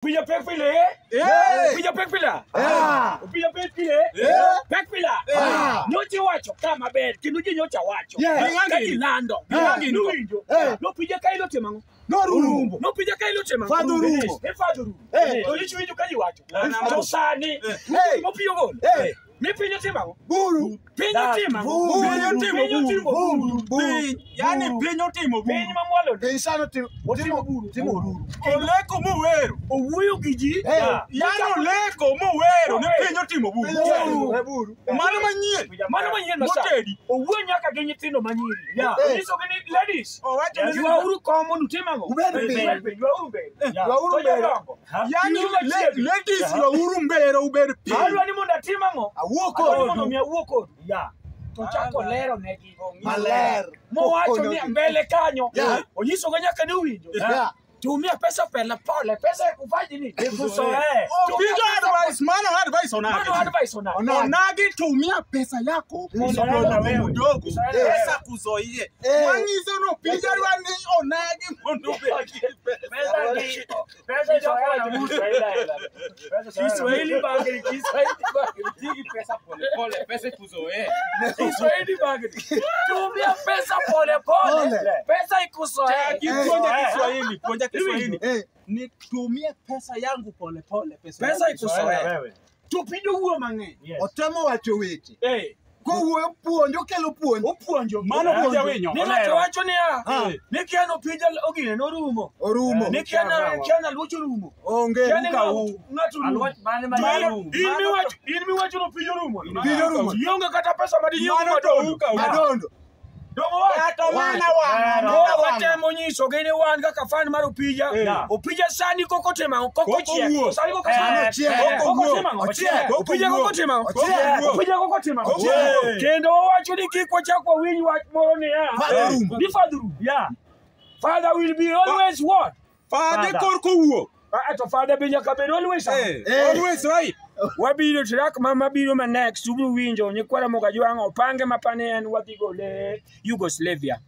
Pija pekpile? Pija pekpila? Pija pekpile? Pekpila? Nyochi wacho kama ber, kinuji nyocha wacho. Kati lando. Nuinjo. No pija kailo temango. No rumbo. No pija kailo temango. Fado rumbo. Fado rumbo. Olichu winjo kaji wacho. Tosani. Mo piyo gol. Mi pinyo temango. Buru. Pinyo temango. Pinyo timo buru. Yani pinyo timo buru. Pinyo mamwalo. Pensano timo buru. Timo buru. Oleko muwero. Owuyo giji. Yani oleko muwero. Ni pinyo timo buru. Buru. Mano manyien. Mano manyien masa. Motedi. Owuyo nyaka gi nyithindo manyiri. Oniso gini ladies. Owacho Uru komo nutemango. Uru be. Yani ladies wa uru mbero uber pi. Alwa ni monda timango. Awuoko. Mi awuoko. To chako lero negi. Maler. Mo wacho ni mbele kanyo. Onyiso ga nyaka ni winjo. Tumia pesa pole pole. Pesa kufaji ni. Kusoe. Pijo advice, mano advice onage. Mano advice onage. Onage tumia pesa yako kusoe mdogo. Pesa kuzoie. Mwangizo no pijo wani onage mundu pesa chako na musa ila. Kiswahili bagri, Kiswahili bagri. Digi pesa pole pole, pesa kuzoe. Kiswahili bagri. Tumia pesa pole pole. Pesa ikusoe. Kuonja Kiswahili. Ni tumia pesa yangu pole pole. Pesa ikusoe. Tupijo huo mange. Otemo wacho weche. Ko wuo puonjo kelo puonjo. Opuonjo. Mano puonja winyo. Ni ng'ato wacho niya. Nikiano pija ogine norumo. Orumo. Nikiana lucho rumo. Onge Kiana uka. ng'ato rumo. In mi wacho no pijo rumo. Pijo rumo. Yonge kata pesa madinyo Madondo. Dongo wa watemo nyiso gini wan kaka fan mar opija. Opija sani koko temango koko chiek. Sani koko temango. Opija koko temango. Opija koko temango. Kendo wacho ni kik wachako winj wach moro niya. Ni fadhuru. Father will be always what? Father korko wuo. To father be nyaka bed always. Always right. Wabiro tirak mama biro ma next ubiro winjo nyikwara moga jwango pange mapane en wadhi gole Yugoslavia.